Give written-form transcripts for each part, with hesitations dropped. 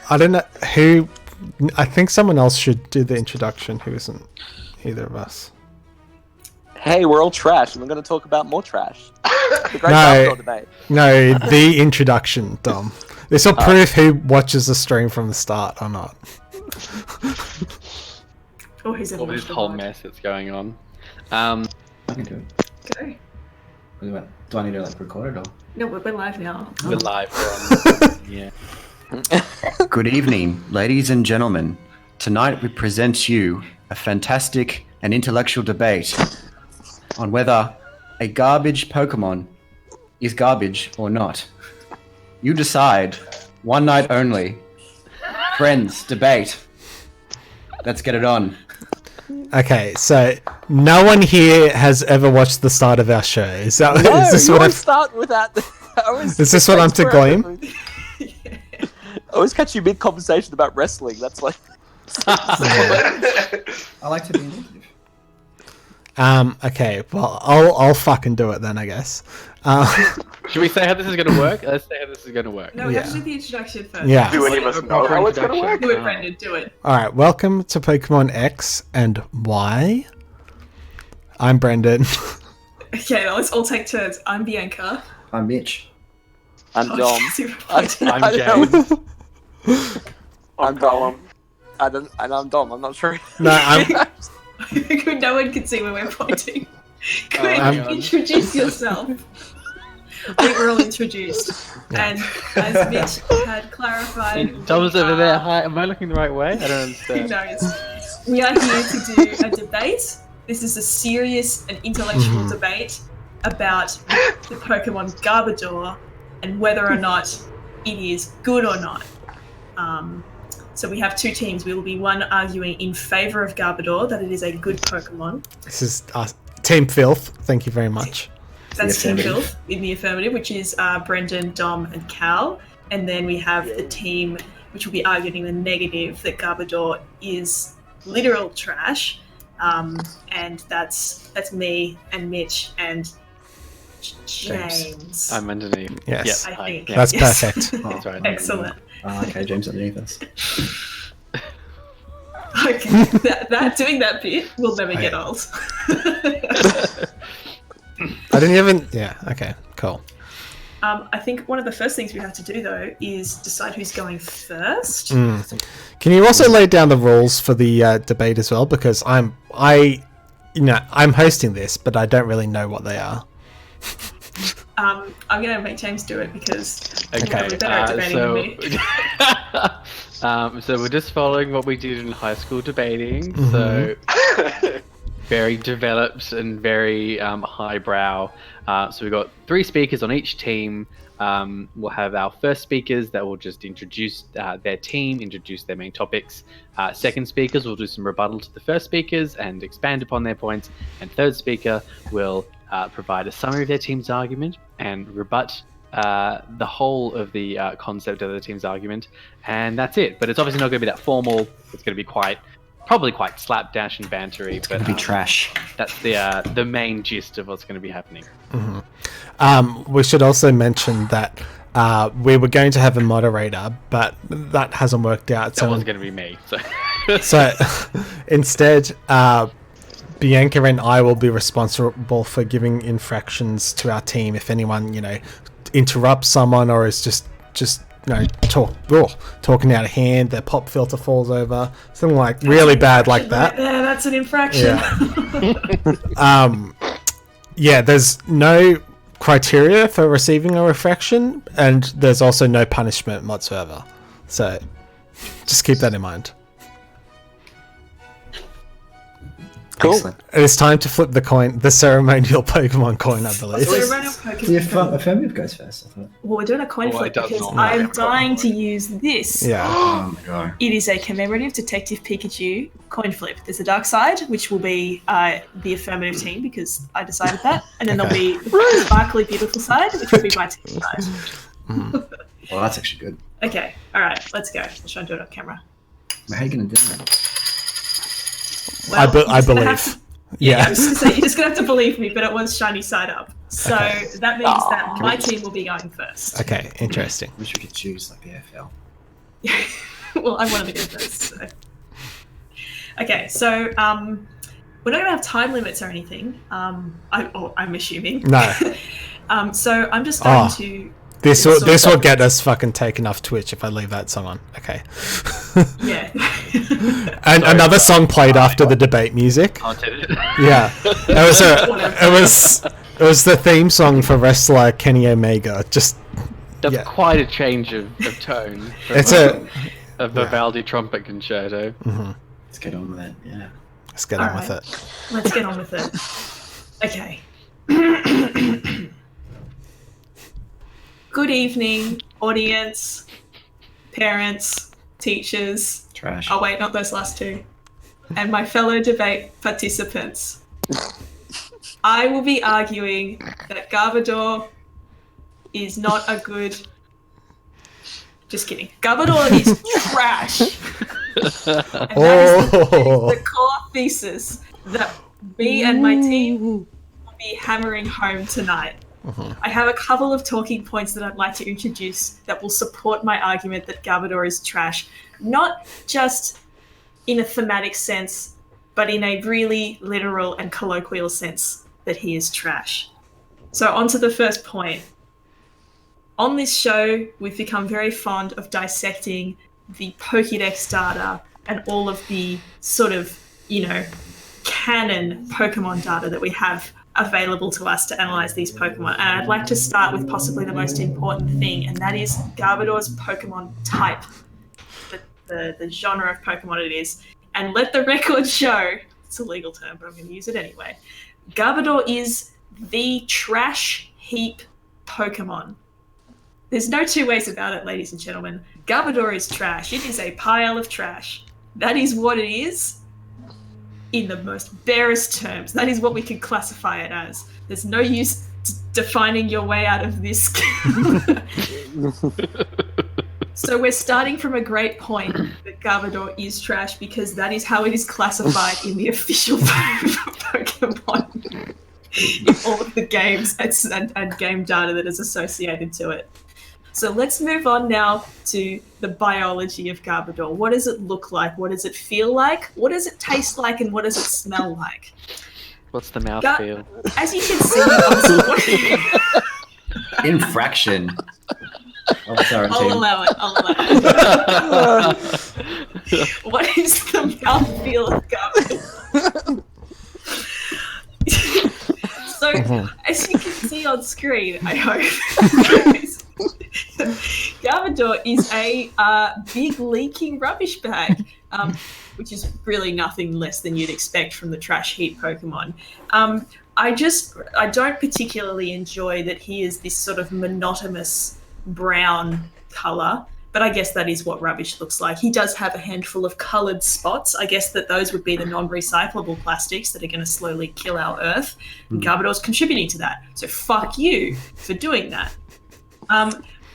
I don't know who. I think someone else should do the introduction who isn't either of us. Hey, we're all trash, and we're going to talk about more trash. The great Garbador debate. No, the introduction, Dom. This will prove who watches the stream from the start or not. Or who's All this whole mess that's going on. I can do it. Go. Do I need to record it or? No, we're live now. We're live. We're on. Yeah. Good evening, ladies and gentlemen. Tonight we present you a fantastic and intellectual debate on whether a garbage Pokemon is garbage or not. You decide. One night only. Friends, debate. Let's get it on. Okay, so no one here has ever watched the start of our show. Is this you what always start without. Is this what I'm to glean? I always catch you mid-conversation about wrestling. That's like... I like to be initiative. Okay, well, I'll fucking do it then, I guess. Should we say how this is going to work? Let's say how this is going to work. No, we have to do the introduction first. Yeah. Do any of us know how it's going to work? Do it, Brendan, do it. Alright, welcome to Pokemon X and Y. I'm Brendan. Okay, let's all take turns. I'm Bianca. I'm Mitch. I'm Dom. I'm James. I'm Dom. And I'm Dom. I'm not sure. No, I'm... No one can see where we're pointing. Quick, introduce yourself. I think we're all introduced. And as Mitch had clarified... Dom's over there. Hi, am I looking the right way? I don't Who understand. knows? We are here to do a debate. This is a serious and intellectual debate about the Pokemon Garbador and whether or not it is good or not. So we have two teams. We will be one arguing in favour of Garbador, that it is a good Pokemon. This is Team Filth. Thank you very much. That's Team Filth in the affirmative, which is Brendan, Dom, and Cal. And then we have the team which will be arguing the negative, that Garbador is literal trash. And that's me and Mitch and James. I'm underneath. Yes. I think. That's Yes. perfect. That's right. Excellent. Okay, James underneath us. Okay, doing that bit will never get old. I didn't even... Yeah, okay, cool. I think one of the first things we have to do, though, is decide who's going first. Can you also lay down the rules for the debate as well? Because I'm hosting this, but I don't really know what they are. I'm going to make James do it because he's Okay, probably better at debating than me. So we're just following what we did in high school debating. So very developed and very highbrow. So we've got 3 speakers on each team. We'll have our first speakers that will just introduce their team, introduce their main topics. Second speakers will do some rebuttal to the first speakers and expand upon their points. And third speaker will provide a summary of their team's argument and rebut the whole of the concept of the team's argument. And that's it. But it's obviously not going to be that formal. It's going to be probably quite slapdash and bantery. It's going to be trash. That's the main gist of what's going to be happening. We should also mention that we were going to have a moderator, but that hasn't worked out. That was going to be me. So instead, Bianca and I will be responsible for giving infractions to our team if anyone, interrupts someone or is just talking out of hand, their pop filter falls over, something like really bad like that. Yeah, that's an infraction. Yeah. There's no criteria for receiving a infraction, and there's also no punishment whatsoever. So just keep that in mind. Cool. Excellent. It's time to flip the coin, the ceremonial Pokemon coin, I believe. Ceremonial Pokemon. The affirmative goes first, I thought. Well, we're doing a coin flip it does because not. I'm dying to use this. Yeah. Oh my god. It is a commemorative Detective Pikachu coin flip. There's the dark side, which will be the affirmative team because I decided that, and then there'll be the sparkly, beautiful side, which will be my team side. Well, that's actually good. Okay, all right, let's go. I'll try and do it on camera. How are you going to do that? I you're just gonna believe. have to- I Yeah. was going to say, you're just going to have to believe me, but it was shiny side up. So that means that my team will be going first. Okay, interesting. I wish we could choose like the AFL. Well, I wanted to go first. So. Okay, so we're not going to have time limits or anything. I'm assuming. No. So I'm just going to. This will get us fucking taken off Twitch if I leave that song on. Okay. Yeah. And another song played after the debate music. Yeah. It was the theme song for wrestler Kenny Omega. That's quite a change of tone. It's a Vivaldi trumpet concerto. Mm-hmm. Let's get on with it. Yeah. Let's get on with it. Let's get on with it. Okay. Good evening, audience, parents, teachers. Trash. Oh wait, not those last two. And my fellow debate participants. I will be arguing that Garbador is not a good... Just kidding. Garbador is trash. And that is the core thesis that me and my team will be hammering home tonight. I have a couple of talking points that I'd like to introduce that will support my argument that Garbador is trash. Not just in a thematic sense, but in a really literal and colloquial sense that he is trash. So on to the first point. On this show, we've become very fond of dissecting the Pokédex data and all of the sort of, canon Pokemon data that we have available to us to analyze these Pokemon. And I'd like to start with possibly the most important thing, and that is Garbador's Pokemon type, the genre of Pokemon it is. And let the record show, it's a legal term, but I'm going to use it anyway. Garbador is the trash heap Pokemon. There's no two ways about it, ladies and gentlemen. Garbador is trash. It is a pile of trash. That is what it is in the most barest terms. That is what we can classify it as. There's no use defining your way out of this. So we're starting from a great point that Garbador is trash because that is how it is classified in the official Pokemon. In all of the games and game data that is associated to it. So let's move on now to the biology of Garbador. What does it look like? What does it feel like? What does it taste like? And what does it smell like? What's the mouth feel? As you can see on screen... Infraction. I'll allow it. What is the mouthfeel of Garbador? So, as you can see on screen, I hope, Garbador is a big leaking rubbish bag, which is really nothing less than you'd expect from the trash heap Pokemon. I don't particularly enjoy that he is this sort of monotonous brown colour, but I guess that is what rubbish looks like. He does have a handful of coloured spots. I guess that those would be the non-recyclable plastics that are going to slowly kill our Earth. And Garbador's contributing to that. So fuck you for doing that.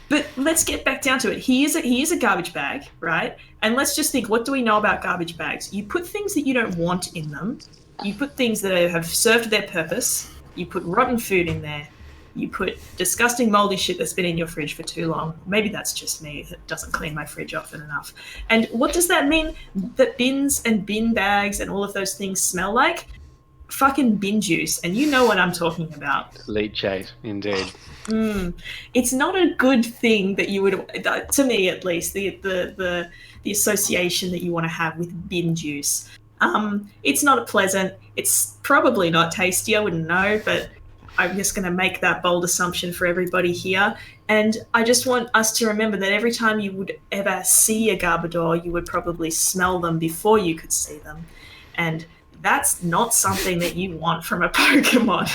But let's get back down to it. He is a garbage bag, right? And let's just think, what do we know about garbage bags? You put things that you don't want in them. You put things that have served their purpose. You put rotten food in there. You put disgusting moldy shit that's been in your fridge for too long. Maybe that's just me that doesn't clean my fridge often enough. And what does that mean that bins and bin bags and all of those things smell like? Fucking bin juice. And you know what I'm talking about. Leachate, indeed. It's not a good thing that you would, to me at least, the association that you want to have with bin juice. It's not pleasant. It's probably not tasty. I wouldn't know, but I'm just going to make that bold assumption for everybody here. And I just want us to remember that every time you would ever see a Garbador, you would probably smell them before you could see them. And that's not something that you want from a Pokemon,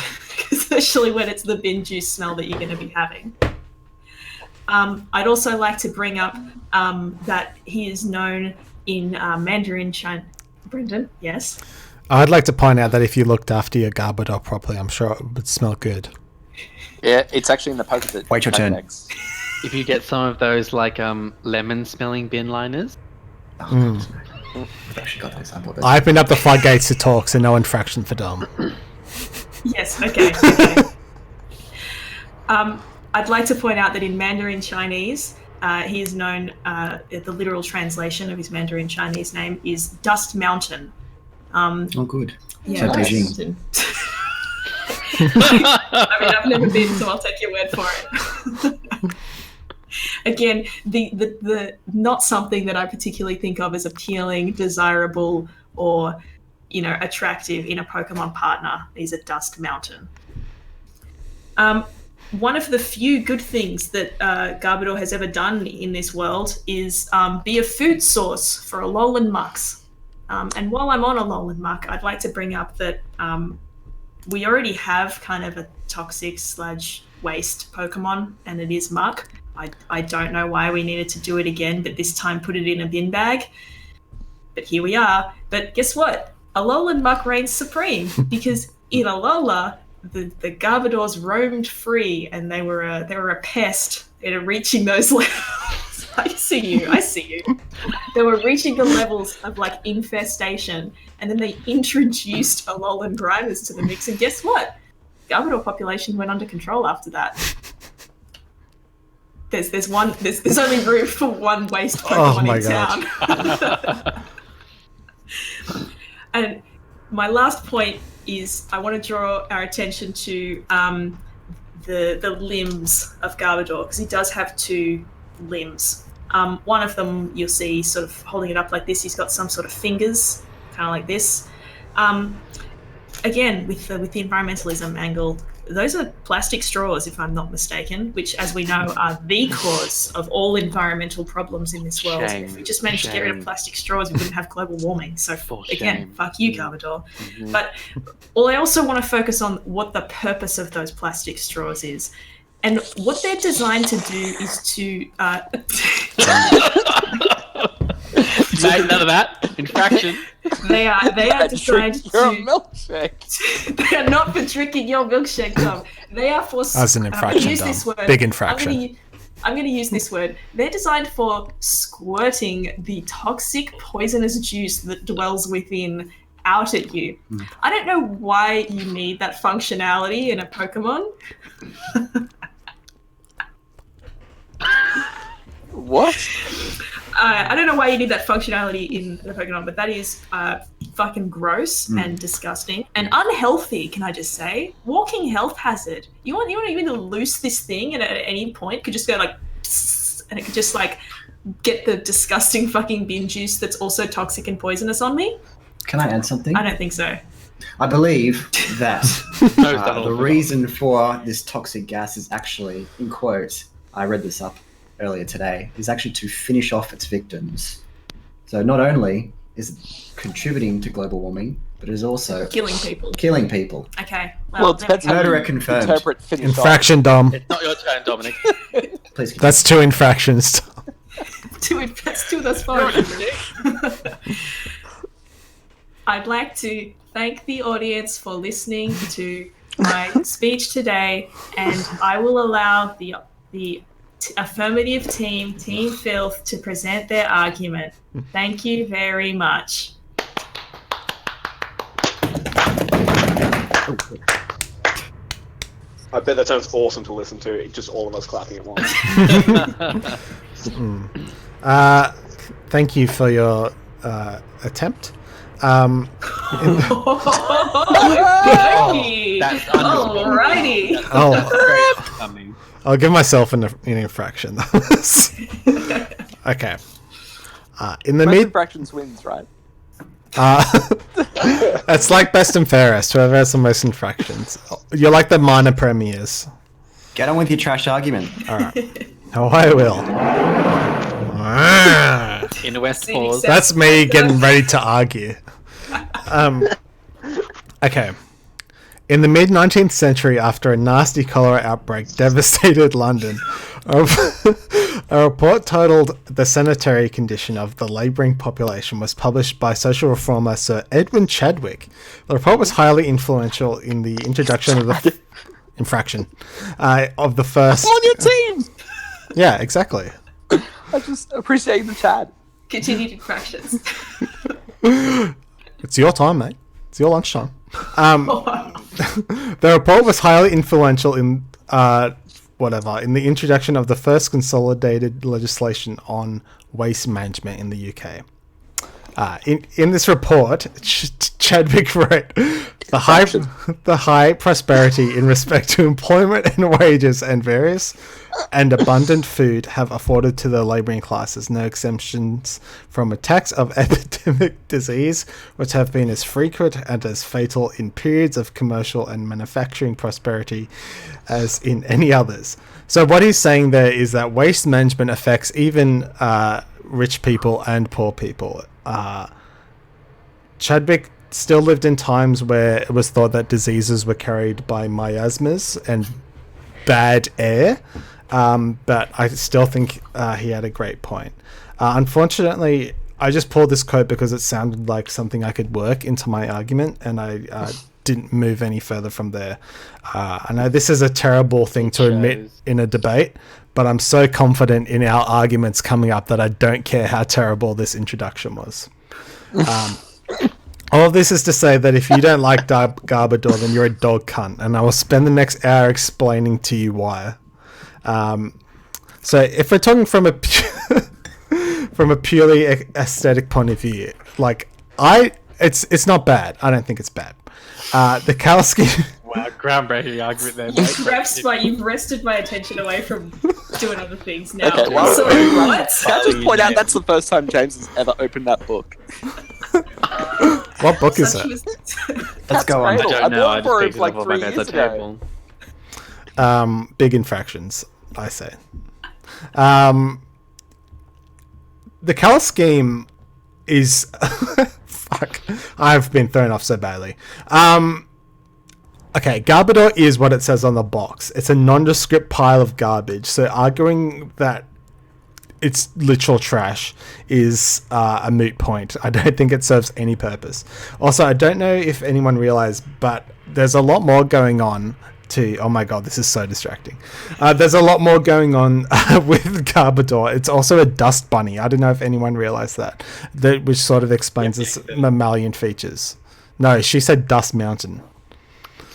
especially when it's the bin juice smell that you're going to be having. I'd also like to bring up that he is known in Mandarin China. Brendan, yes? I'd like to point out that if you looked after your Garbodor properly, I'm sure it would smell good. Yeah, it's actually in the Pokédex. Wait your turn. If you get some of those lemon-smelling bin liners. I've actually got those. I opened up the floodgates to talk, so no infraction for Dom. Yes, okay. I'd like to point out that in Mandarin Chinese, he is known, the literal translation of his Mandarin Chinese name is Dust Mountain. Oh, good. Yeah, So Dust Beijing. Mountain. I mean, I've never been, so I'll take your word for it. Again, the not something that I particularly think of as appealing, desirable, or attractive in a Pokemon partner is a Dust Mountain. One of the few good things that Garbador has ever done in this world is be a food source for Alolan Mucks. And while I'm on Alolan Muck, I'd like to bring up that we already have kind of a toxic sludge waste Pokemon, and it is Muck. I don't know why we needed to do it again, but this time put it in a bin bag. But here we are. But guess what? Alolan Muck reigns supreme, because in Alola, the Garbadors roamed free, and they were a pest in reaching those levels. I see you. They were reaching the levels of infestation, and then they introduced Alolan Grimers to the mix, and guess what? Garbador population went under control after that. There's only room for one waste Pokemon in town. And my last point is I want to draw our attention to the limbs of Garbador, because he does have two limbs. One of them you'll see sort of holding it up like this. He's got some sort of fingers, kind of like this. Again, with the environmentalism angle, those are plastic straws, if I'm not mistaken, which, as we know, are the cause of all environmental problems in this world. If we just managed to get rid of plastic straws, we wouldn't have global warming. So, again, fuck you, Garbador. Mm-hmm. But I also want to focus on what the purpose of those plastic straws is. And what they're designed to do is to... None of that. Infraction. They are designed to... Your milkshake. They are not for drinking your milkshake, Tom. They are for... That's an infraction, Dom. Big infraction. I'm going to use this word. They're designed for squirting the toxic, poisonous juice that dwells within out at you. I don't know why you need that functionality in a Pokemon. What? I don't know why you need that functionality in the Pokemon, but that is fucking gross and disgusting and unhealthy. Can I just say, walking health hazard. You want even to loose this thing, and at any point could just go like, and it could just get the disgusting fucking bin juice that's also toxic and poisonous on me. Can I add something? I don't think so. I believe that the reason for this toxic gas is actually, in quotes, I read this up earlier today, is actually to finish off its victims. So not only is it contributing to global warming, but it is also killing people. Okay. Well, it depends how you interpret finish infraction, off. Dom. It's not your turn, Dominic. Please. That's two infractions. That's two thus far. I'd like to thank the audience for listening to my speech today, and I will allow the affirmative team, Team Filth, to present their argument. Thank you very much. I bet that sounds awesome to listen to. Just all of us clapping at once. Thank you for your attempt. Alrighty. I'll give myself an infraction. Okay. In the Most mid infractions wins, right? it's like best and fairest. Whoever has the most infractions. You're like the minor premiers. Get on with your trash argument. All right. Oh, I will. In the West pause. That's me getting ready to argue. Okay. In the mid-19th century, after a nasty cholera outbreak devastated London, a report titled "The Sanitary Condition of the Labouring Population" was published by social reformer Sir Edwin Chadwick. The report was highly influential in the introduction of the infraction of the first... I'm on your team! Yeah, exactly. I just appreciate the chat. Continued infractions. It's your time, mate. It's your lunchtime. The report was highly influential in whatever in the introduction of the first consolidated legislation on waste management in the UK. In this report, Chadwick wrote, the high prosperity in respect to employment and wages and various and abundant food have afforded to the labouring classes no exemptions from attacks of epidemic disease, which have been as frequent and as fatal in periods of commercial and manufacturing prosperity as in any others. So what he's saying there is that waste management affects even rich people and poor people. Chadwick still lived in times where it was thought that diseases were carried by miasmas and bad air, but I still think he had a great point. Unfortunately, I just pulled this quote because it sounded like something I could work into my argument, and I didn't move any further from there. I know this is a terrible thing to admit in a debate, but I'm so confident in our arguments coming up that I don't care how terrible this introduction was. All of this is to say that if you don't like Garbador, then you're a dog cunt, and I will spend the next hour explaining to you why. So if we're talking from a from a purely aesthetic point of view, like it's not bad. I don't think it's bad. The color scheme. Wow, groundbreaking argument there. You've wrested my attention away from doing other things now. Okay, well, so what? Can I just point out that's the first time James has ever opened that book? What book is it? Let's go on. I don't know. I bought just it picked it up on my bedside table. Big infractions, I say. The color scheme is fuck. I've been thrown off so badly. Okay, Garbador is what it says on the box. It's a nondescript pile of garbage. So arguing that it's literal trash is a moot point. I don't think it serves any purpose. Also, I don't know if anyone realized, but there's a lot more going on oh my god, this is so distracting. There's a lot more going on with Garbador. It's also a dust bunny. I don't know if anyone realized that which sort of explains its mammalian features. No, she said dust mountain.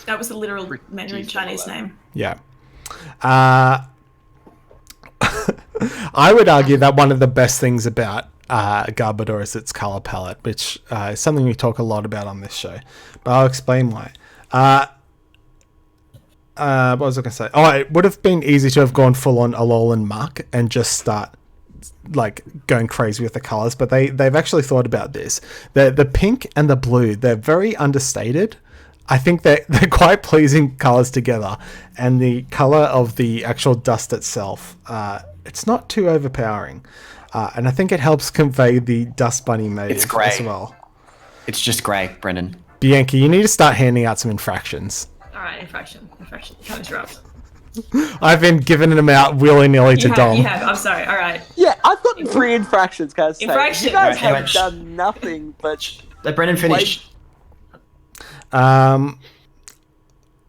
That was the literal Mandarin Chinese name. Yeah. I would argue that one of the best things about Garbador is its color palette, which is something we talk a lot about on this show. But I'll explain why. What was I going to say? Oh, it would have been easy to have gone full on Alolan muck and just start like going crazy with the colors, but they've actually thought about this. The pink and the blue, they're very understated. I think they're quite pleasing colors together, and the color of the actual dust itself, it's not too overpowering, and I think it helps convey the dust bunny maze as well. It's just grey, Brendan. Bianca, you need to start handing out some infractions. Alright, infraction. Can't interrupt. I've been giving them out willy-nilly to Dom. You have, I'm sorry, alright. Yeah, I've gotten 3 infractions, guys. Infraction. You guys Right, have done nothing but... Let Brendan finish.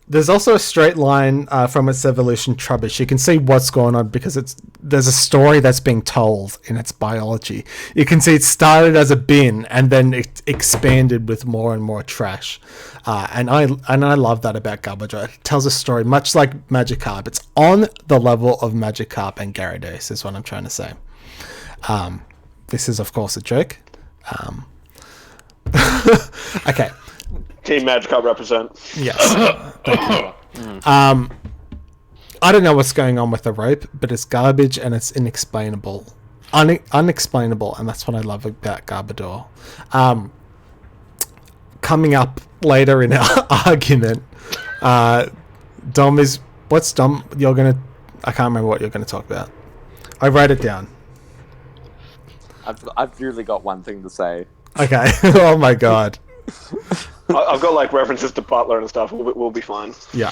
There's also a straight line from its evolution Trubbish. You can see what's going on because there's a story that's being told in its biology. You can see it started as a bin and then it expanded with more and more trash. And I love that about Garbador. It tells a story much like Magikarp. It's on the level of Magikarp and Gyarados is what I'm trying to say. This is of course a joke. Okay. Team Magikarp represent. Yes. Thank you. I don't know what's going on with the rope, but it's garbage and it's inexplainable. Unexplainable, and that's what I love about Garbador. Coming up later in our argument, Dom is... What's Dom? I can't remember what you're going to talk about. I wrote it down. I've really got one thing to say. Okay. Oh my god. I've got like references to Butler and stuff. We'll be fine. Yeah.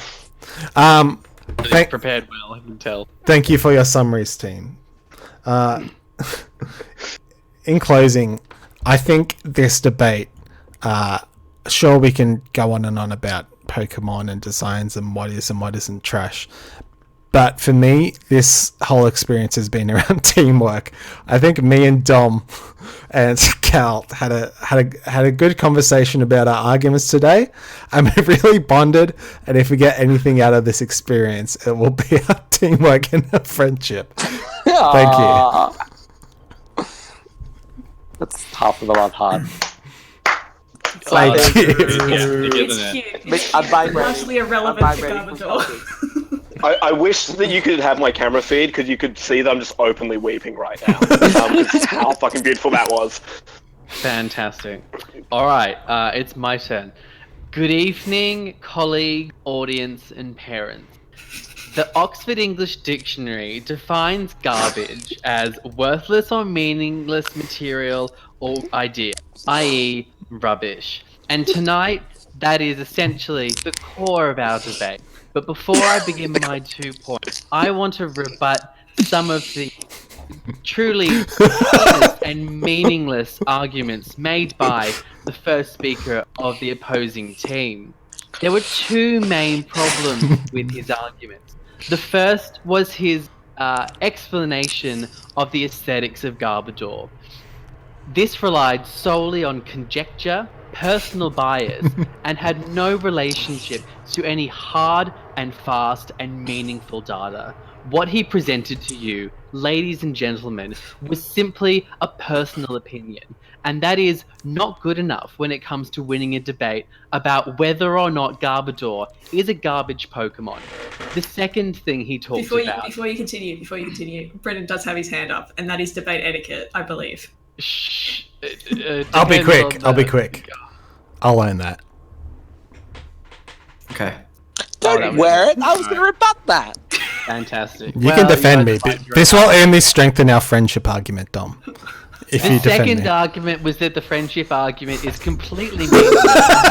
Prepared well, I can tell. Thank you for your summaries, team. In closing, I think this debate, sure we can go on and on about Pokemon and designs and what is and what isn't trash, But for me, this whole experience has been around teamwork. I think me and Dom and Cal had a good conversation about our arguments today, and we really bonded. And if we get anything out of this experience, it will be our teamwork and our friendship. Thank you. That's half of the love heart. Thank you. It's cute. It's I'm vibrating. largely irrelevant I'm to vibrating from Garbador. I wish that you could have my camera feed because you could see them just openly weeping right now. 'Cause how fucking beautiful that was. Fantastic. All right, it's my turn. Good evening, colleague, audience, and parents. The Oxford English Dictionary defines garbage as worthless or meaningless material or idea, i.e., rubbish. And tonight, that is essentially the core of our debate. But before I begin my 2 points, I want to rebut some of the truly pointless and meaningless arguments made by the first speaker of the opposing team. There were 2 main problems with his arguments. The first was his explanation of the aesthetics of Garbador. This relied solely on conjecture, personal bias, and had no relationship to any hard and fast and meaningful data. What he presented to you, ladies and gentlemen, was simply a personal opinion, and that is not good enough when it comes to winning a debate about whether or not Garbador is a garbage Pokemon. The second thing he talked about... Before you continue, Brendan does have his hand up, and that is debate etiquette, I believe. Shh. I'll be Depends quick. on I'll be quick. I'll learn that. Okay. Don't wear it. I was going to rebut that. Fantastic. You can defend me, but this will only strengthen our friendship argument, Dom. If The you defend second me. argument was that the friendship argument is completely meaningless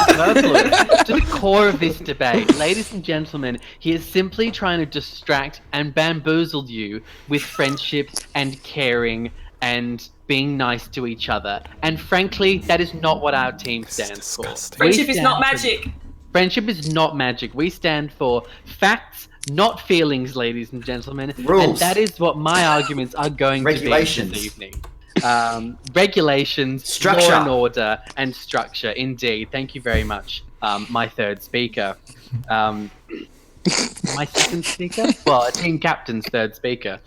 and superfluous to the core of this debate. Ladies and gentlemen, he is simply trying to distract and bamboozle you with friendship and caring and being nice to each other. And frankly, that is not what our team stands for. Disgusting. Friendship We is not stand for- magic. Friendship is not magic. We stand for facts, not feelings, ladies and gentlemen. Rules. And that is what my arguments are going Regulations. to be this evening. Regulations, Structure. law and order, and structure. Indeed. Thank you very much, my third speaker. My second speaker? Well, a team captain's third speaker.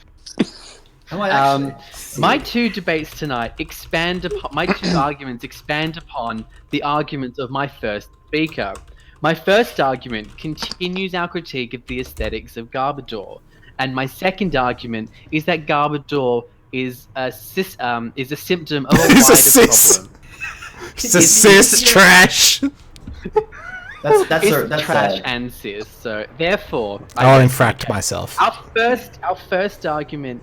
Am I actually? My 2 debates tonight expand upon my 2 arguments expand upon the arguments of my first speaker. My first argument continues our critique of the aesthetics of Garbador, and my second argument is that Garbador is a symptom of a It's a wider cis. problem. It's a cis trash. That's Trash and cis. So therefore, I'll infract myself. Our first argument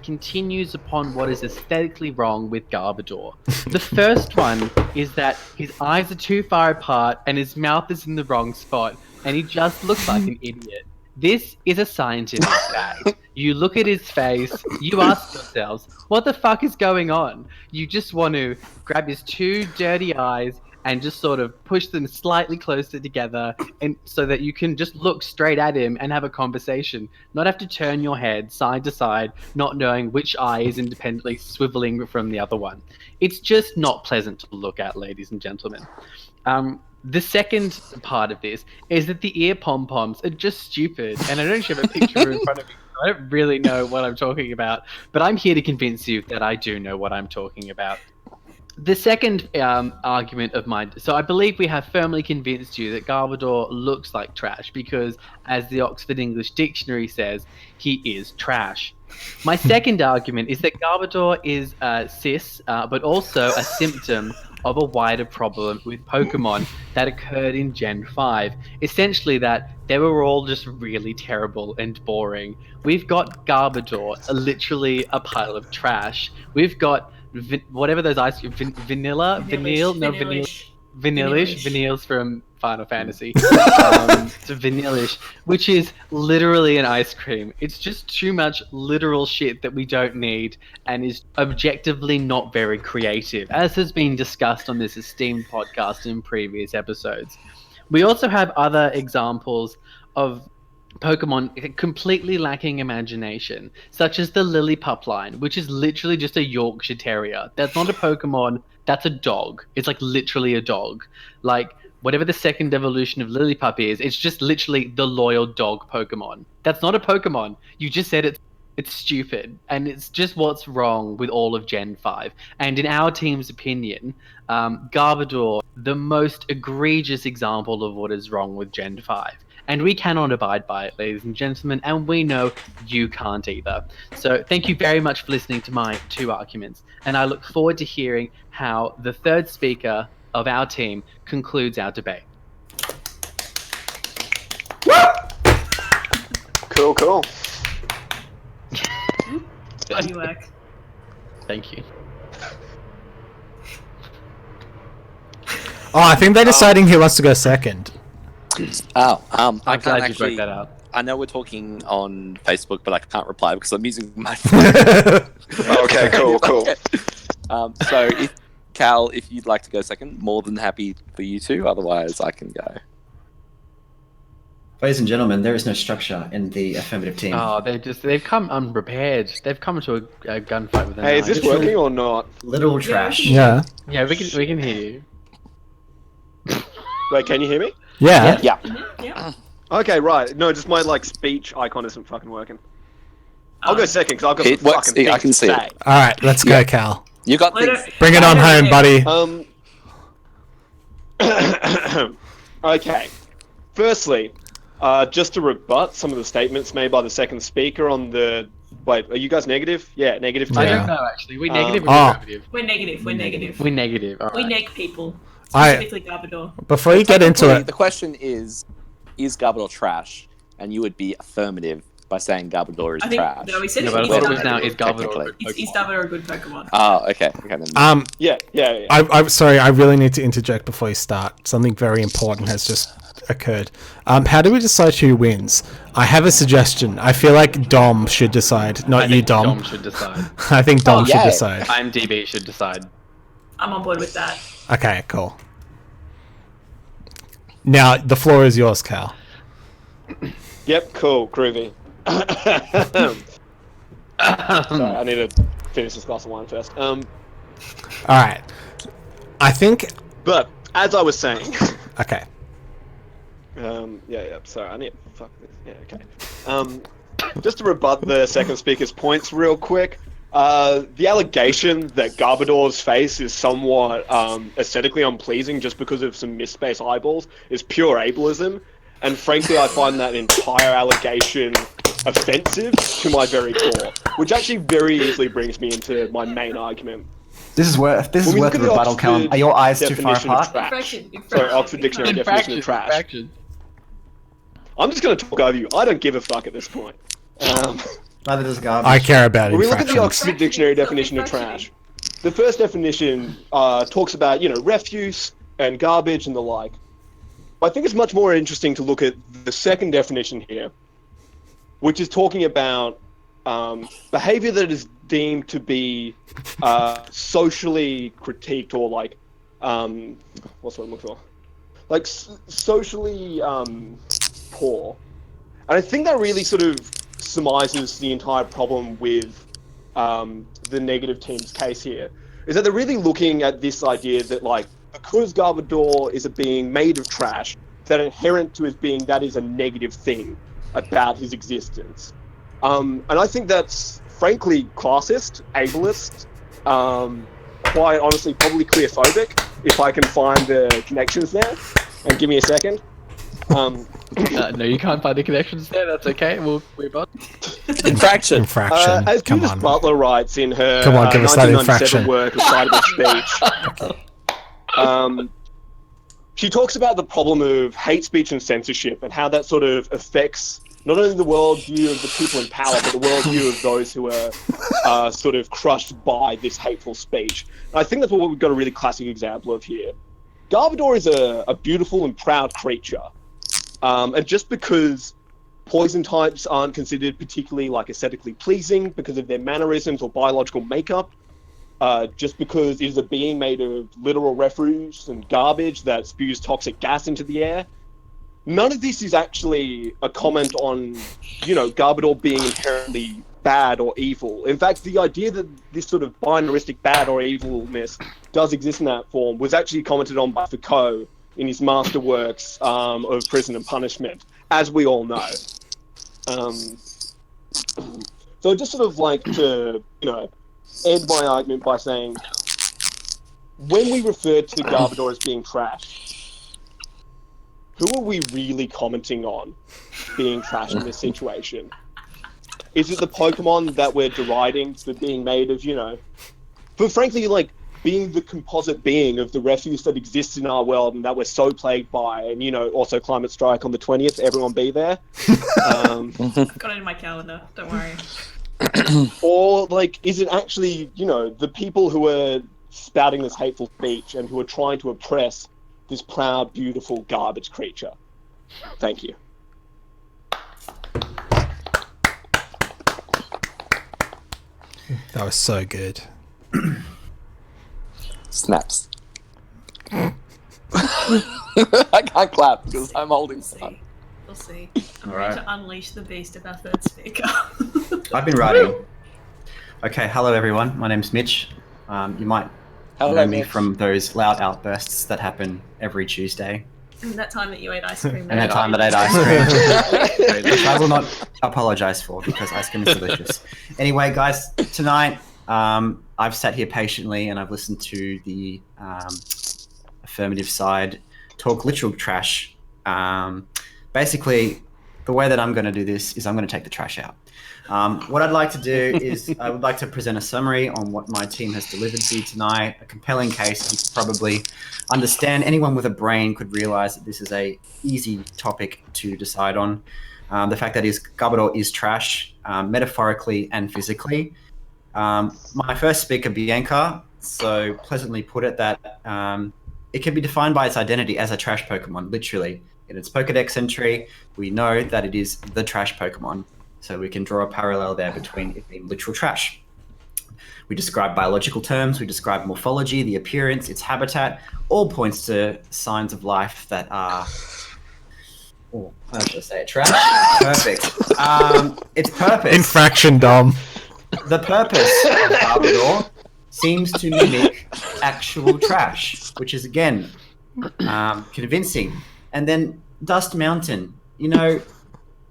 continues upon what is aesthetically wrong with Garbador. The first one is that his eyes are too far apart and his mouth is in the wrong spot, and he just looks like an idiot. This is a scientific fact. You look at his face, you ask yourselves, what the fuck is going on? You just want to grab his 2 dirty eyes and just sort of push them slightly closer together, and so that you can just look straight at him and have a conversation. Not have to turn your head side to side, not knowing which eye is independently swiveling from the other one. It's just not pleasant to look at, ladies and gentlemen. The second part of this is that the ear pom-poms are just stupid, and I don't have a picture in front of me. I don't really know what I'm talking about, but I'm here to convince you that I do know what I'm talking about. The second argument of mine, so I believe we have firmly convinced you that Garbador looks like trash because, as the Oxford English Dictionary says, he is trash. My second argument is that Garbador is cis, but also a symptom of a wider problem with Pokemon that occurred in Gen 5. Essentially that they were all just really terrible and boring. We've got Garbador, literally a pile of trash. We've got whatever those ice cream, vanillish from Final Fantasy. So vanillish, which is literally an ice cream. It's just too much literal shit that we don't need and is objectively not very creative, as has been discussed on this esteemed podcast in previous episodes. We also have other examples of Pokemon completely lacking imagination, such as the Lillipup line, which is literally just a Yorkshire Terrier. That's not a Pokemon, that's a dog. It's like literally a dog. Like, whatever the second evolution of Lillipup is, it's just literally the loyal dog Pokemon. That's not a Pokemon. You just said it's stupid, and it's just what's wrong with all of Gen 5. And in our team's opinion, Garbador, the most egregious example of what is wrong with Gen 5. And we cannot abide by it, ladies and gentlemen, and we know you can't either. So thank you very much for listening to my 2 arguments, and I look forward to hearing how the third speaker of our team concludes our debate. Cool. Body work. Thank you. Oh, I think they're deciding who wants to go second. Oh, I'm I can't glad you actually. broke that out. I know we're talking on Facebook, but I can't reply because I'm using my phone. Okay, cool. So, Cal, if you'd like to go second, more than happy for you to. Otherwise, I can go. Ladies and gentlemen, there is no structure in the affirmative team. Oh, they've come unprepared. They've come to a gunfight with a Hey, is knife. this working or not? Little trash. Yeah. Yeah, we can hear you. Wait, can you hear me? Yeah. Yeah. Yeah. Okay, right. No, just my speech icon isn't fucking working. I'll go second because I've got It some works. fucking things I can to see say. it. All right, let's go, Cal. You got Later. things. Bring it on home, buddy. Okay. Firstly, just to rebut some of the statements made by the second speaker on the... Wait, are you guys negative? Yeah, negative. I Yeah. don't know actually. We negative or Oh. derivative? We're negative. We're negative. We negative. All We right. neg people. I- Specifically Garbador. Before you get into Technically, it, the question is Garbador trash? And you would be affirmative by saying Garbador is I think trash. no, we said No, it. but I Is thought it was now Garbador- is Garbador. Technically. Is Garbador a good Pokemon? Oh, okay. Then. Yeah. I'm sorry, I really need to interject before you start. Something very important has just occurred. How do we decide who wins? I have a suggestion. I feel like Dom should decide, not I you, think Dom. Dom should decide. I think Dom should yeah. decide. IMDb should decide. I'm on board with that. Okay, cool. Now, the floor is yours, Cal. Yep, cool. Groovy. Sorry, I need to finish this glass of wine first. All right. I think... But, as I was saying... Okay. Sorry, I need to fuck this. Yeah, okay. Just to rebut the second speaker's points real quick, the allegation that Garbador's face is somewhat aesthetically unpleasing just because of some misspaced eyeballs is pure ableism, and frankly I find that entire allegation offensive to my very core, which actually very easily brings me into my main argument. This is worth When we worth look at a the rebuttal, Oxford Callum. Are your eyes too far definition of apart? trash- Infraction. Sorry, Oxford Dictionary definition of trash. Infraction. I'm just going to talk over you. I don't give a fuck at this point. Neither does garbage. I care about When we look at the infractions. Oxford Dictionary definition of trash, the first definition talks about, refuse and garbage and the like. I think it's much more interesting to look at the second definition here, which is talking about behavior that is deemed to be socially critiqued or what's what I'm looking for? Socially poor. And I think that really sort of surmises the entire problem with the negative team's case here, is that they're really looking at this idea that, because Garbador is a being made of trash, that inherent to his being, that is a negative thing about his existence. And I think that's, frankly, classist, ableist, quite honestly, probably queerphobic, if I can find the connections there. And give me a second. No, you can't find the connections there. That's okay. We'll move on. Infraction. Infraction. As Come Judith on. Butler writes in her Come on, give us that 1997 infraction. work, A Citable Speech, she talks about the problem of hate speech and censorship and how that sort of affects not only the worldview of the people in power, but the worldview of those who are sort of crushed by this hateful speech. And I think that's what we've got a really classic example of here. Garbador is a beautiful and proud creature. And just because poison types aren't considered particularly aesthetically pleasing because of their mannerisms or biological makeup, just because it is a being made of literal refuse and garbage that spews toxic gas into the air, none of this is actually a comment on, Garbador being inherently bad or evil. In fact, the idea that this sort of binaristic bad or evilness does exist in that form was actually commented on by Foucault in his masterworks of Prison and Punishment, as we all know. So I'd just sort of like to, end my argument by saying, when we refer to Garbador as being trash, who are we really commenting on being trash in this situation? Is it the Pokemon that we're deriding for being made of, for frankly, like, being the composite being of the refuse that exists in our world and that we're so plagued by, and, also climate strike on the 20th, everyone be there. I've got it in my calendar, don't worry. Or, like, is it actually, the people who are spouting this hateful speech and who are trying to oppress this proud, beautiful garbage creature? Thank you. That was so good. Snaps. I can't clap because I'm holding stuff. We'll see. I'm All ready right. to unleash the beast of our third speaker. I've been writing. Okay, hello everyone. My name's Mitch. You might know me Mitch. from those loud outbursts that happen every Tuesday. And that time that you ate ice cream. And that time that I ate ice cream, which I will not apologize for because ice cream is delicious. Anyway, guys, tonight I've sat here patiently and I've listened to the affirmative side talk literal trash. Basically, the way that I'm going to do this is I'm going to take the trash out. What I'd like to do is I would like to present a summary on what my team has delivered to you tonight, a compelling case you could probably understand. Anyone with a brain could realize that this is a easy topic to decide on. The fact that Garbador is trash, metaphorically and physically. My first speaker, Bianca, so pleasantly put it that it can be defined by its identity as a trash Pokemon, literally. In its Pokedex entry, we know that it is the trash Pokemon. So we can draw a parallel there between it being literal trash. We describe biological terms, we describe morphology, the appearance, its habitat, all points to signs of life that are, how should I say it, trash? Perfect. Its purpose. Infraction, Dom. The purpose of Garbador seems to mimic actual trash, which is, again, convincing. And then Dust Mountain.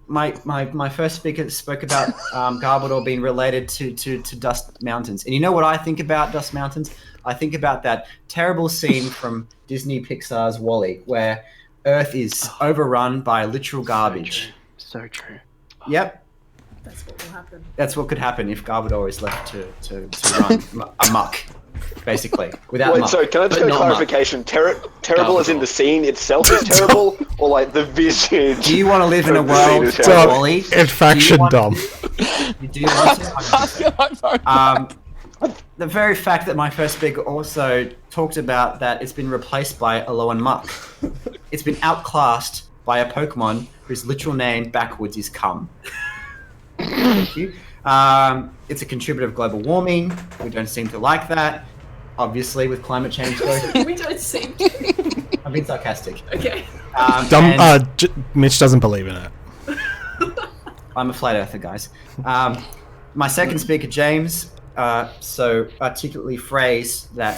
My first speaker spoke about Garbador being related to Dust Mountains. And you know what I think about Dust Mountains? I think about that terrible scene from Disney Pixar's WALL-E, where Earth is overrun by literal garbage. So true. Yep. That's what will happen. That's what could happen if Garbador is left to run amok, basically, without Wait, muck. so can I just But get a not clarification? Terrible as in Garbador. the scene itself is terrible, or like the vision? Do you want to live in a of the scene world, is terrible? Dom, Wally? infraction, Dom. Do you want to? The very fact that my first speaker also talked about that it's been replaced by Alolan Muck. It's been outclassed by a Pokemon whose literal name backwards is Cum. Thank you. It's a contributor of global warming. We don't seem to like that. Obviously, with climate change growth. We don't seem to. I'm being sarcastic. Okay. And Mitch doesn't believe in it. I'm a flat earther, guys. My second speaker, James, so articulately phrased that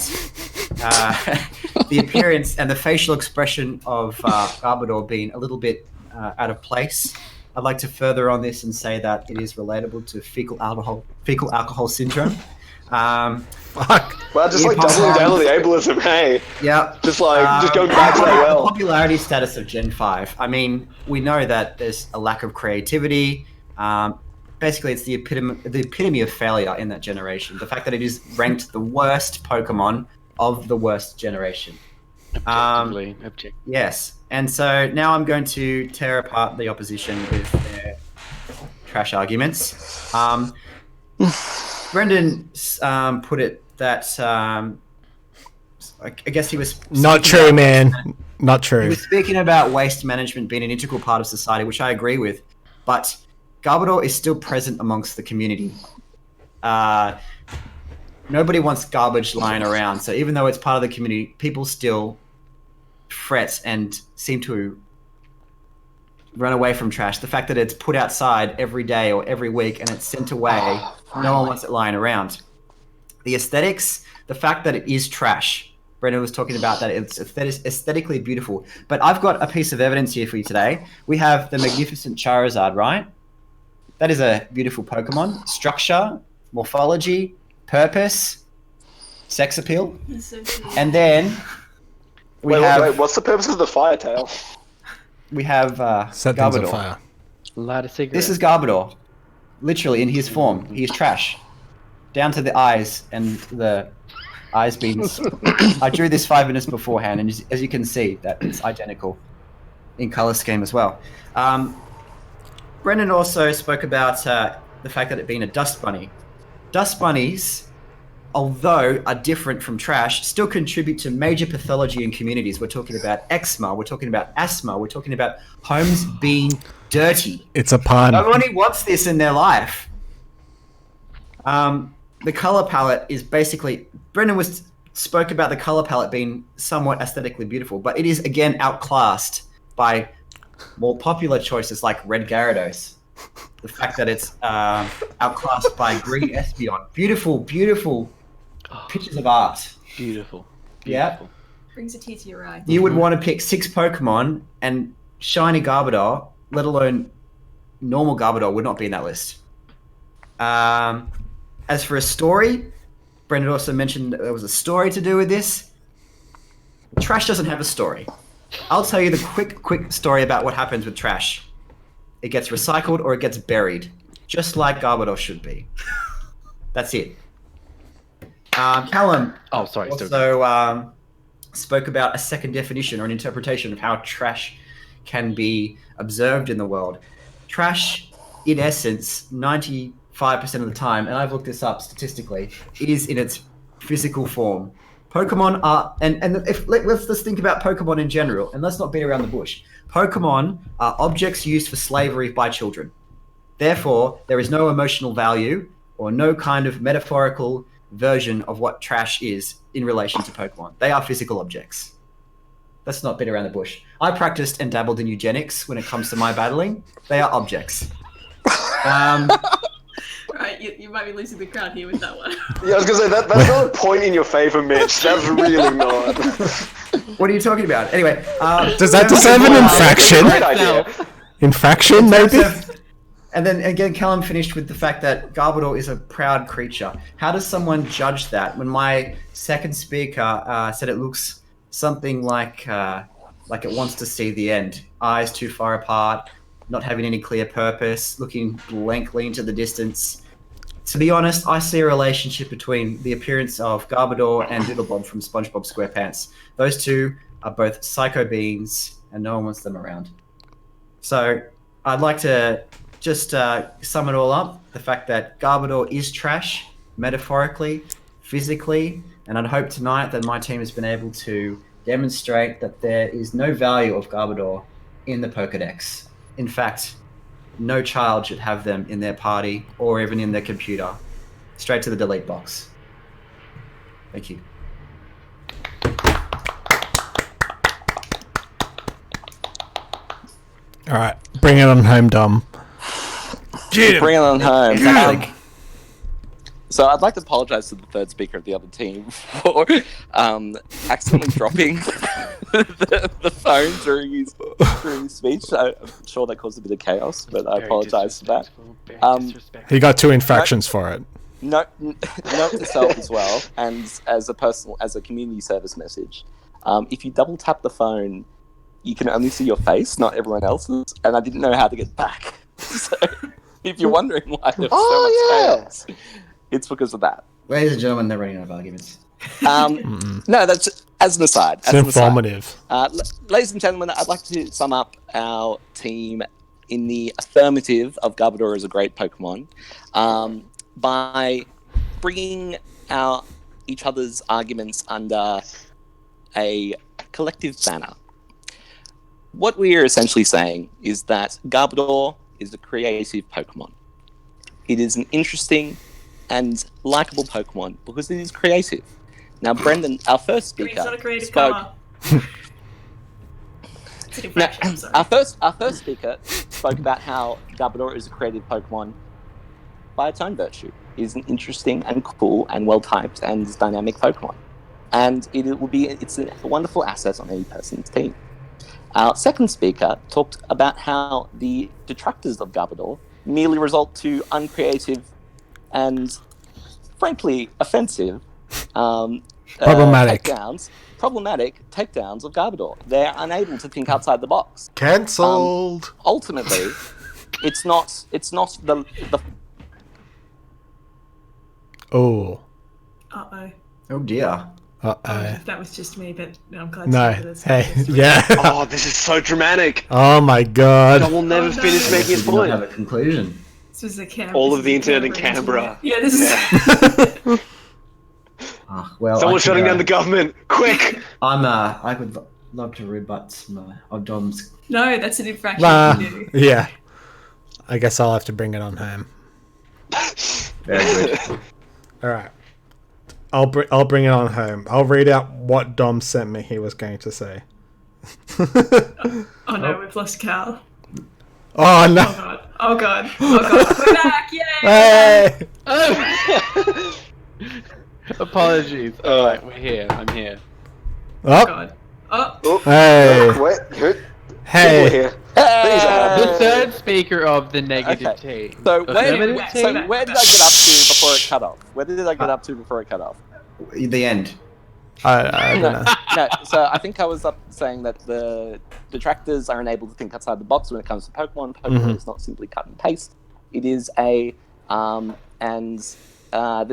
the appearance and the facial expression of Garbador being a little bit out of place. I'd like to further on this and say that it is relatable to fecal alcohol syndrome. Fuck. Well, just like doubling down on the ableism, hey. Yeah. Just going back to that The well. popularity status of Gen 5. I mean, we know that there's a lack of creativity. Basically, it's the epitome of failure in that generation. The fact that it is ranked the worst Pokemon of the worst generation. Objectively. Yes. And so now I'm going to tear apart the opposition with their trash arguments. Brendan put it that I guess he was Not speaking true, about- man. Not He true. was speaking about waste management being an integral part of society, which I agree with. But Garbador is still present amongst the community. Nobody wants garbage lying around. So even though it's part of the community, people still fret and seem to run away from trash. The fact that it's put outside every day or every week and it's sent away. No one wants it lying around. The aesthetics, the fact that it is trash. Brendan was talking about that. It's aesthetically beautiful. But I've got a piece of evidence here for you today. We have the magnificent Charizard, right? That is a beautiful Pokemon. Structure, morphology, purpose, sex appeal. He's so cute. And then wait, what's the purpose of the fire tail? we have Set things on Garbador. fire. Light a cigarette. This is Garbador. Literally in his form. He is trash. Down to the eyes and the eyes being... I drew this 5 minutes beforehand, and as you can see, that it's identical in color scheme as well. Brendan also spoke about the fact that it being a dust bunny. Dust bunnies, although are different from trash, still contribute to major pathology in communities. We're talking about eczema, we're talking about asthma, we're talking about homes being dirty. It's a pun. Nobody wants this in their life. The color palette is basically... Brendan spoke about the color palette being somewhat aesthetically beautiful, but it is again outclassed by more popular choices like red Gyarados. The fact that it's outclassed by green Espeon. Beautiful, beautiful pictures of art. Beautiful. Yeah. Brings a tear to your eye. You would want to pick 6 Pokemon, and shiny Garbodor, let alone normal Garbodor, would not be in that list. As for a story, Brendan also mentioned that there was a story to do with this. Trash doesn't have a story. I'll tell you the quick story about what happens with trash. It gets recycled or it gets buried, just like Garbodor should be. That's it. Callum also spoke about a second definition or an interpretation of how trash can be observed in the world. Trash, in essence, 95% of the time, and I've looked this up statistically, is in its physical form. Pokemon are, let's just think about Pokemon in general, and let's not beat around the bush. Pokemon are objects used for slavery by children. Therefore, there is no emotional value or no kind of metaphorical version of what trash is in relation to Pokemon. They are physical objects. Let's not beat around the bush. I practiced and dabbled in eugenics when it comes to my battling. They are objects. Right, you might be losing the crowd here with that one. Yeah, I was gonna say that's not a point in your favor, Mitch. That's really not. What are you talking about? Anyway, Does that deserve an infraction? Great idea. Infraction, maybe? And then again, Callum finished with the fact that Garbodor is a proud creature. How does someone judge that when my second speaker said it looks something like it wants to see the end? Eyes too far apart, not having any clear purpose, looking blankly into the distance. To be honest, I see a relationship between the appearance of Garbodor and Littlebob from SpongeBob SquarePants. Those two are both psycho beings, and no one wants them around. So I'd like to just sum it all up. The fact that Garbodor is trash, metaphorically, physically, and I'd hope tonight that my team has been able to demonstrate that there is no value of Garbodor in the Pokedex. In fact, no child should have them in their party or even in their computer. Straight to the delete box. Thank you. Alright, bring it on home, Dom. Bring it on home. Exactly. So I'd like to apologise to the third speaker of the other team for accidentally dropping the phone during his speech. I'm sure that caused a bit of chaos, but I apologise for that. He got 2 infractions for it. Note to self as well, and as a community service message. If you double tap the phone, you can only see your face, not everyone else's, and I didn't know how to get back. So if you're wondering why there was so much chaos, it's because of that. Ladies and gentlemen, they're running out of arguments. No, that's as an aside. It's informative. Ladies and gentlemen, I'd like to sum up our team in the affirmative of Garbodor as a great Pokemon by bringing each other's arguments under a collective banner. What we are essentially saying is that Garbodor is a creative Pokemon. It is an interesting and likable Pokemon because it is creative. Now, Brendan, our first speaker, It's not a creative spoke. colour. It's an Now, infraction, I'm sorry. our first speaker spoke about how Garbodor is a creative Pokemon by its own virtue. It is an interesting and cool and well-typed and dynamic Pokemon. And it's a wonderful asset on any person's team. Our second speaker talked about how the detractors of Garbodor merely result to uncreative and, frankly, offensive Problematic. problematic takedowns of Garbodor. They're unable to think outside the box. Cancelled. Ultimately, it's not the Oh. Uh-oh. Oh dear. Uh-oh. That was just me, but I'm glad to No. hear that it's Hey. just me. Yeah. Oh, this is so dramatic. Oh my John god. will never Oh, no. finish making his We do not have point. a conclusion. This was the All of the internet in Canberra. Yeah, this is... Well, Someone's shutting down the government. Quick! I would love to rebut of Dom's. No, that's an infraction you do. Yeah. I guess I'll have to bring it on home. Very good. All right. I'll bring it on home. I'll read out what Dom sent me he was going to say. Oh no, we've lost Cal. Oh no. Oh god. Oh god. We're back! Yay! Hey. Oh! Apologies. Oh. Alright, we're here. I'm here. Oh Oh. god. Oh. Oh, Hey. wait, good. Hey. We're here. Things are happening. The third speaker of the negative team. So Affirmative where team? did I get up to before it cut off? Where did I get up to before it cut off? The end. I don't know. No, so I think I was up saying that the detractors are unable to think outside the box when it comes to Pokemon. Pokemon is not simply cut and paste. It is the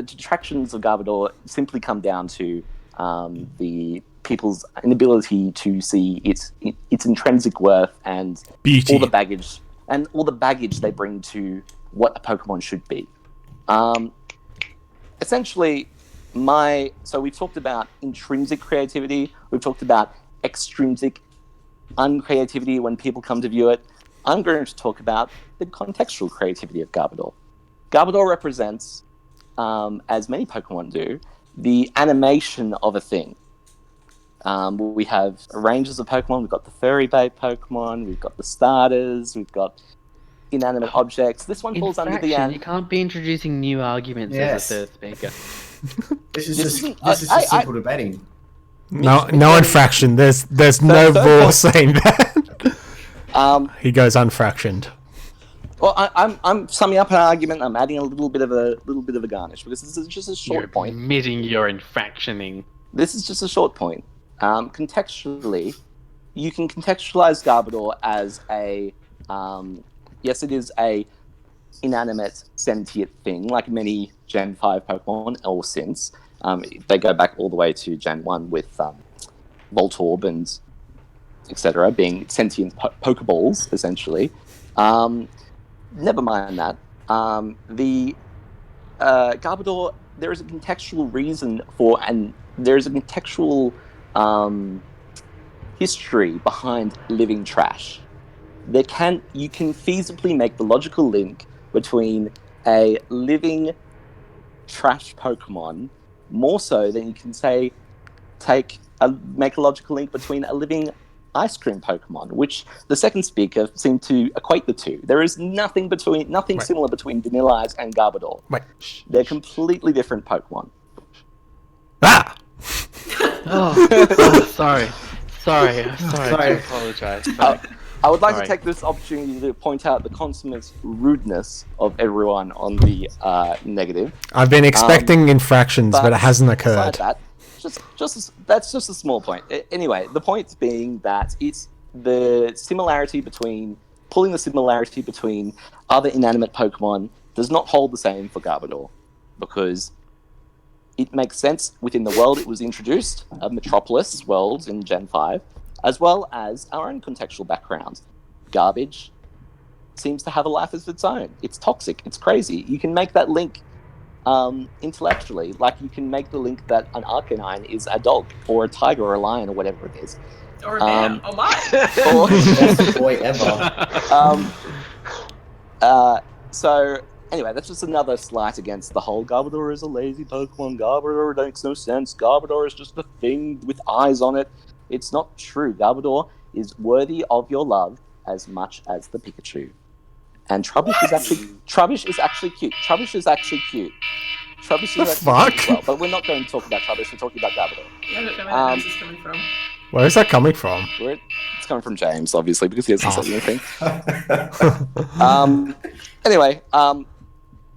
detractions of Garbodor simply come down to the people's inability to see its intrinsic worth and Beauty. all the baggage they bring to what a Pokemon should be. Essentially, so we've talked about intrinsic creativity, we've talked about extrinsic uncreativity when people come to view it. I'm going to talk about the contextual creativity of Garbodor. Garbodor represents, as many Pokemon do, the animation of a thing. We have ranges of Pokemon. We've got the furry babe Pokemon. We've got the starters. We've got inanimate objects. This one falls under the Infraction. You can't be introducing new arguments Yes. as a third speaker. This is This just isn't- simple debating. No infraction. There's no third rule point- saying that. He goes unfractioned. Well, I'm summing up an argument. I'm adding a little bit of a garnish because this is just a short You're point. admitting you're infractioning. This is just a short point. Contextually, you can contextualize Garbodor as yes, it is a inanimate sentient thing, like many Gen 5 Pokemon or since. They go back all the way to Gen 1 with Voltorb and etc. being sentient Pokeballs, essentially. Never mind that. The Garbodor, there is a contextual reason for, and there is a contextual history behind living trash. You can feasibly make the logical link between a living trash Pokemon more so than you can say make a logical link between a living ice cream Pokemon, which the second speaker seemed to equate the two. There is nothing similar between Vanilla Ice and Garbodor. Wait. They're completely different Pokemon. Ah. Sorry to apologize. But I would like Sorry. to take this opportunity to point out the consummate rudeness of everyone on the negative. I've been expecting infractions, but it hasn't Aside occurred. that, that's just a small point. Anyway, the point being that it's pulling the similarity between other inanimate Pokemon does not hold the same for Garbodor, because it makes sense within the world it was introduced, a Metropolis world in Gen 5, as well as our own contextual background. Garbage seems to have a life of its own. It's toxic. It's crazy. You can make that link intellectually, like you can make the link that an Arcanine is a dog or a tiger or a lion or whatever it is. Or a bear. Oh my. Best boy ever. So anyway, that's just another slight against the whole Garbodor is a lazy Pokemon. Garbodor makes no sense. Garbodor is just a thing with eyes on it. It's not true. Garbodor is worthy of your love as much as the Pikachu. And Trubbish is actually cute. Trubbish is actually cute. Trubbish is actually cute as well. But we're not going to talk about Trubbish. We're talking about Garbador. Yeah, I don't know where that news is coming from. Where is that coming from? It's coming from James, obviously, because he hasn't said anything. Anyway,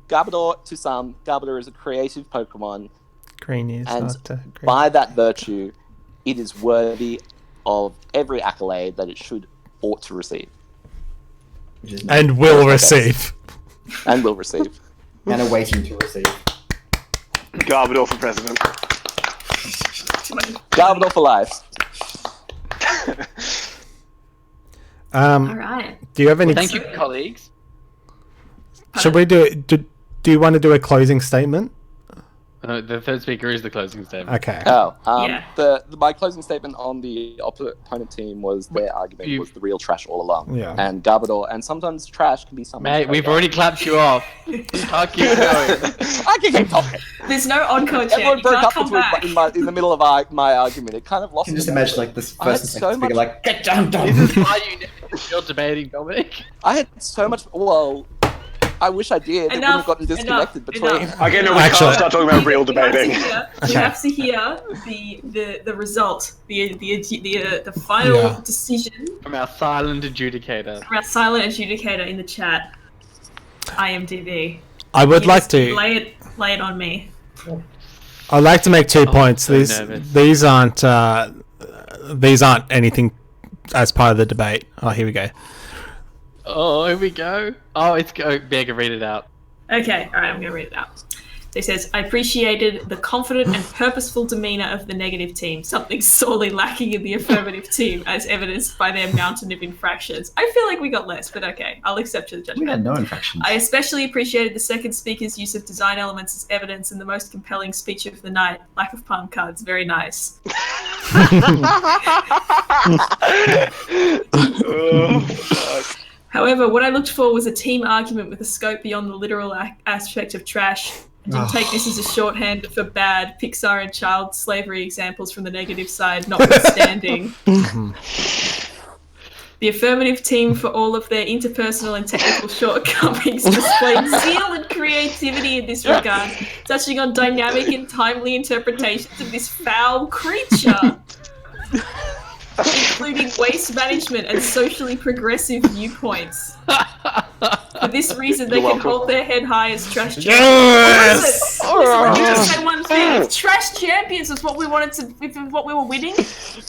Garbador, to some, Garbador is a creative Pokemon. Green is And not green. by that virtue, it is worthy of every accolade that it ought to receive. And will receive. And will receive. And are waiting to receive. Garbador for president. Garbador for life. All right. Do you have any? Thank you, colleagues. Should we do it? Do you want to do a closing statement? The third speaker is the closing statement. Okay. Yeah. My closing statement on the opponent team was their argument was the real trash all along. Yeah. And Garbador, and sometimes trash can be something. Mate, we've already clapped you off. I'll keep going. I can keep talking. There's no encore chat. Everyone You broke can't up come back. in the middle of my argument. It kind of lost. You can just me. imagine like this I had first and so second speaker much- like, get down, Dom. This is why you never feel debating, Dominic. I had so much. Well, I wish I did. It would have gotten disconnected between. Again, we Actually- can't start talking about real debating. You have to hear the result, the final decision From our silent adjudicator. from our silent adjudicator in the chat. IMDb. I would You like just to. lay it on me. I'd like to make 2 points. so nervous. These aren't anything as part of the debate. Oh, here we go. Oh, here we go. Oh, it's go. Beg, read it out. Okay, all right, I'm going to read it out. It says, I appreciated the confident and purposeful demeanour of the negative team, something sorely lacking in the affirmative team, as evidenced by their mountain of infractions. I feel like we got less, but okay, I'll accept your We judgment. had no infractions. I especially appreciated the second speaker's use of design elements as evidence in the most compelling speech of the night. Lack of palm cards, very nice. However, what I looked for was a team argument with a scope beyond the literal aspect of trash. I didn't take this as a shorthand for bad Pixar and child slavery examples from the negative side, notwithstanding. The affirmative team, for all of their interpersonal and technical shortcomings, displayed zeal and creativity in this regard, touching on dynamic and timely interpretations of this foul creature, including waste management and socially progressive viewpoints. For this reason, they can hold their head high as trash champions. Yes! Listen, let me just say one thing. If trash champions is what we wanted to, if what we were winning,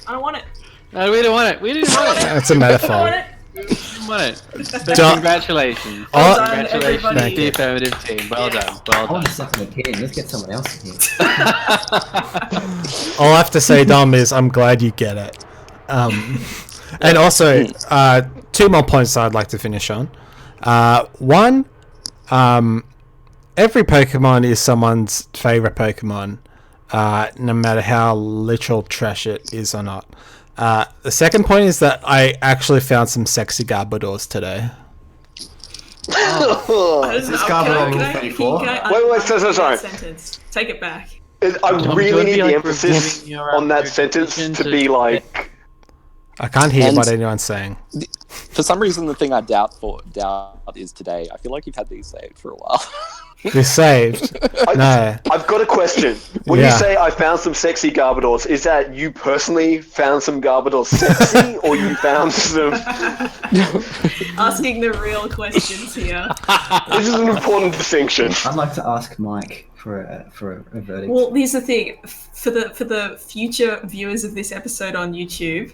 I don't want it. No, we didn't want it. We didn't want it. That's a I don't want metaphor. it. We didn't want it. But Don't- congratulations. Oh, done, Congratulations everybody. to the affirmative team. Well done. Well I done. want to suck in the team. Let's get someone else in here. all I have to say, Dom, is I'm glad you get it. And also, 2 more points I'd like to finish on. One, every Pokemon is someone's favorite Pokemon, no matter how literal trash it is or not. The second point is that I actually found some sexy Garbadors today. Is this Garbador Rule 34? Wait, sorry. Sentence. Take it back. I Tom, really do you wanna need be, the like, emphasis reviewing your on that sentence decision to be like. I can't hear And- what anyone's saying. For some reason, the thing I doubt is today. I feel like you've had these saved for a while. You're saved. No. I've got a question. When Yeah. you say I found some sexy Garbadors, is that you personally found some Garbadors sexy, or you found some? Asking the real questions here. This is an important distinction. I'd like to ask Mike for a verdict. Well, here's the thing. For the future viewers of this episode on YouTube,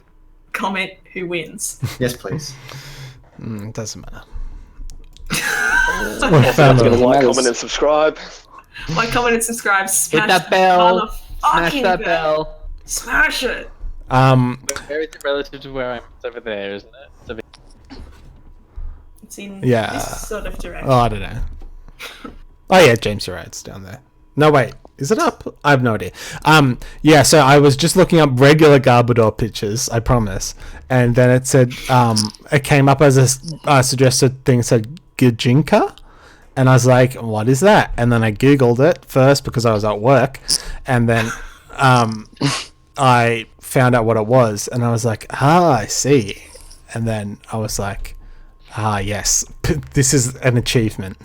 comment who wins. Yes, please. It doesn't matter. Like, comment, and subscribe. Like, comment, and subscribe. Smash that bell. motherfucking Smash that bell. Smash it. Where is it relative to where I'm? It's over there, isn't it? It's over It's in Yeah. this sort of direction. Oh, I don't know. Oh yeah, James, you're right. It's down there. No, wait. Is it up? I have no idea. Yeah, so I was just looking up regular Garbador pictures, I promise. And then it said, it came up as a suggested thing, said Gijinka. And I was like, what is that? And then I Googled it first because I was at work. And then I found out what it was, and I was like, I see. And then I was like, yes, this is an achievement.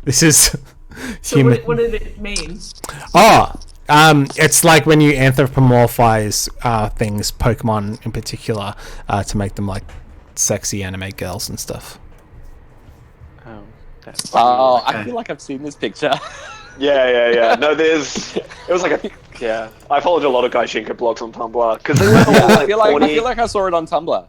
This is So human. what did it mean? It's like when you anthropomorphize things, Pokemon in particular, to make them like sexy anime girls and stuff. Oh, that's Oh, Okay. I feel like I've seen this picture. Yeah. No, it was like I followed a lot of Gaishinka blogs on Tumblr because they were all I like feel like corny. I feel like I saw it on Tumblr.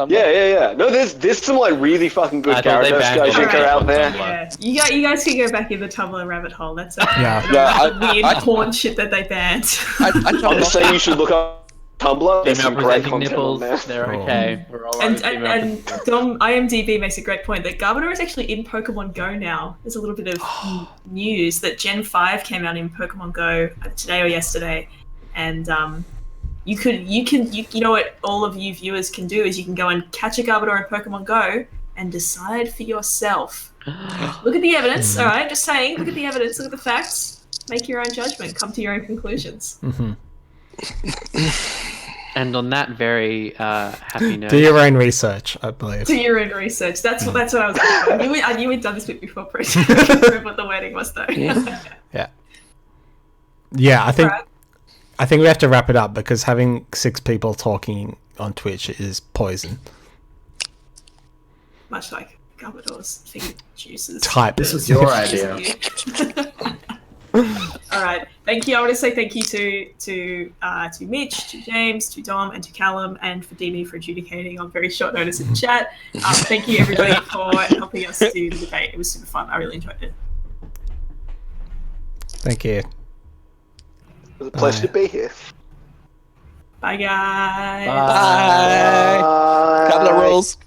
Yeah. No, there's some like really fucking good I thought they Gyarados banned Gaishinka Alright. out there. Tumblr. Yeah, you guys can go back in the Tumblr rabbit hole. That's okay. Yeah. The weird porn shit that they banned. I'm just saying you should look up Tumblr. There's some Female great presenting content on nipples, there. they're Oh. okay. We're all And right. and Dom IMDb makes a great point that Garbador is actually in Pokemon Go now. There's a little bit of news that Gen 5 came out in Pokemon Go today or yesterday, and you know what all of you viewers can do is you can go and catch a Garbador in Pokemon Go and decide for yourself. Look at the evidence, all right? Just saying, look at the evidence, look at the facts, make your own judgment, come to your own conclusions. And on that very happy note, Do your own research, I believe. Do your own research. That's what I was going for. I knew we'd done this bit before, Chris. I can't remember what the wording was though. Yeah, Alright. I think we have to wrap it up because having 6 people talking on Twitch is poison. Much like Garbador's finger juices. Type. This was your idea. All right. Thank you. I want to say thank you to Mitch, to James, to Dom, and to Callum, and for Demi for adjudicating on very short notice in the chat. Thank you everybody for helping us do the debate. It was super fun. I really enjoyed it. Thank you. It was a pleasure to be here. Bye, guys. Bye. Couple of rules.